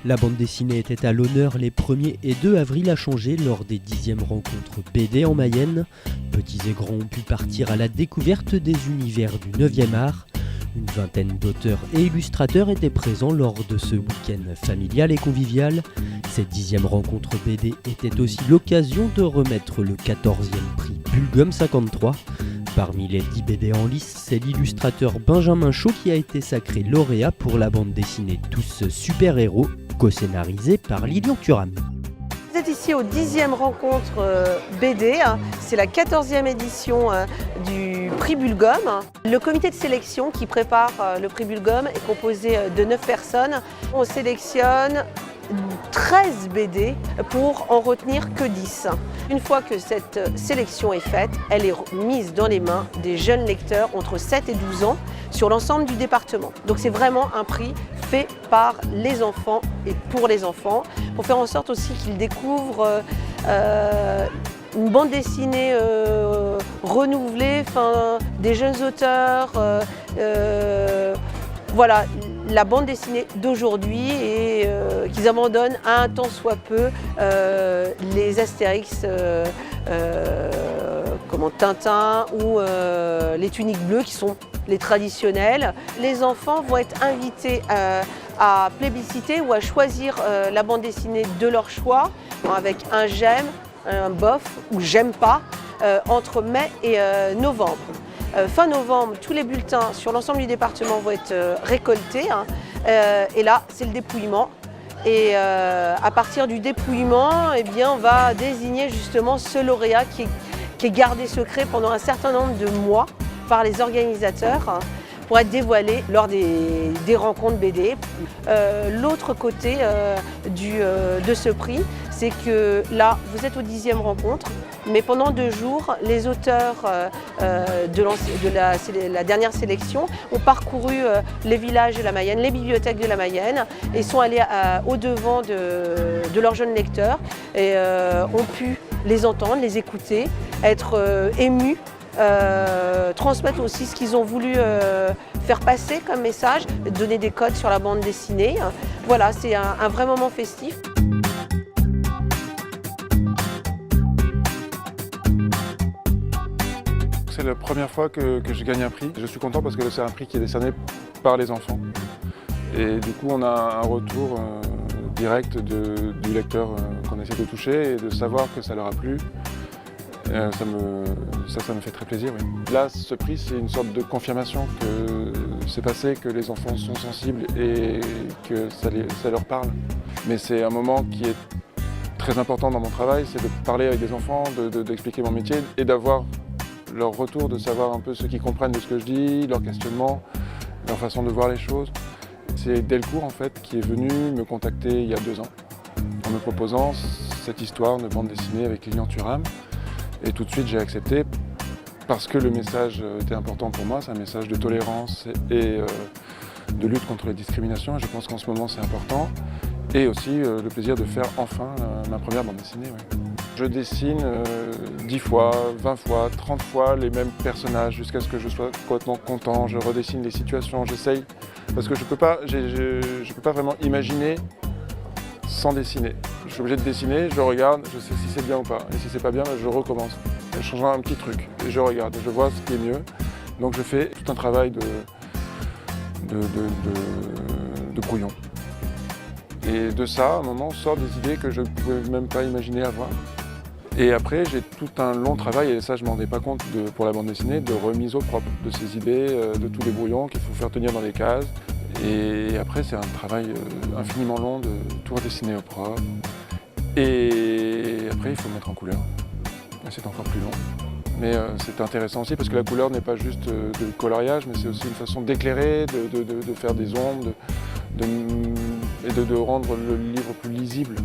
La bande dessinée était à l'honneur les 1er et 2 avril à Changé lors des 10e rencontres BD en Mayenne. Petits et grands ont pu partir à la découverte des univers du 9e art. Une vingtaine d'auteurs et illustrateurs étaient présents lors de ce week-end familial et convivial. Cette 10e rencontre BD était aussi l'occasion de remettre le 14e prix Bulgum 53. Parmi les 10 BD en lice, c'est l'illustrateur Benjamin Chaud qui a été sacré lauréat pour la bande dessinée Tous super-héros, co-scénarisée par Lilian Thuram. Vous êtes ici aux 10e rencontre BD, c'est la 14e édition du prix Bulgum. Le comité de sélection qui prépare le prix Bulgum est composé de 9 personnes. On sélectionne 13 BD pour en retenir que 10. Une fois que cette sélection est faite, elle est mise dans les mains des jeunes lecteurs entre 7 et 12 ans sur l'ensemble du département. Donc c'est vraiment un prix fait par les enfants et pour les enfants, pour faire en sorte aussi qu'ils découvrent une bande dessinée renouvelée, des jeunes auteurs, voilà, la bande dessinée d'aujourd'hui et qu'ils abandonnent un tant soit peu les Astérix, comme Tintin ou les tuniques bleues qui sont les traditionnels. Les enfants vont être invités à plébisciter ou à choisir la bande dessinée de leur choix avec un j'aime, un bof ou j'aime pas entre mai et novembre. Fin novembre, tous les bulletins sur l'ensemble du département vont être récoltés et là, c'est le dépouillement. Et à partir du dépouillement, eh bien, on va désigner justement ce lauréat qui est gardé secret pendant un certain nombre de mois par les organisateurs pour être dévoilé lors des rencontres BD. L'autre côté de ce prix, c'est que là, vous êtes aux 10e rencontre, mais pendant 2 jours, les auteurs de la dernière sélection ont parcouru les villages de la Mayenne, les bibliothèques de la Mayenne et sont allés au-devant de leurs jeunes lecteurs et ont pu les entendre, les écouter, être émus, transmettre aussi ce qu'ils ont voulu faire passer comme message, donner des codes sur la bande dessinée. Voilà, c'est un vrai moment festif. C'est la première fois que je gagne un prix. Je suis content parce que c'est un prix qui est décerné par les enfants. Et du coup, on a un retour direct du lecteur qu'on essaie de toucher et de savoir que ça leur a plu. Ça me fait très plaisir. Oui. Là, ce prix, c'est une sorte de confirmation que c'est passé, que les enfants sont sensibles et que ça leur parle. Mais c'est un moment qui est très important dans mon travail, c'est de parler avec des enfants, d'expliquer mon métier et d'avoir leur retour, de savoir un peu ce qu'ils comprennent de ce que je dis, leurs questionnements, leur façon de voir les choses. C'est Delcourt en fait qui est venu me contacter il y a 2 ans en me proposant cette histoire de bande dessinée avec Lilian Thuram. Et tout de suite j'ai accepté parce que le message était important pour moi, c'est un message de tolérance et de lutte contre les discriminations. Et je pense qu'en ce moment c'est important. Et aussi le plaisir de faire enfin ma première bande dessinée. Oui. Je dessine 10 fois, 20 fois, 30 fois les mêmes personnages jusqu'à ce que je sois complètement content. Je redessine les situations, j'essaye. Parce que je peux pas vraiment imaginer sans dessiner. Je suis obligé de dessiner, je regarde, je sais si c'est bien ou pas. Et si c'est pas bien, je recommence. Je change un petit truc et je regarde, je vois ce qui est mieux. Donc je fais tout un travail de brouillon. Et de ça, à un moment, sortent des idées que je ne pouvais même pas imaginer avoir. Et après, j'ai tout un long travail, et ça je ne m'en rendais pas compte pour la bande dessinée, de remise au propre de ces idées, de tous les brouillons qu'il faut faire tenir dans les cases. Et après, c'est un travail infiniment long de tout redessiner au propre. Et après, il faut le mettre en couleur. Et c'est encore plus long. Mais c'est intéressant aussi parce que la couleur n'est pas juste de coloriage, mais c'est aussi une façon d'éclairer, de faire des ombres, et de rendre le livre plus lisible.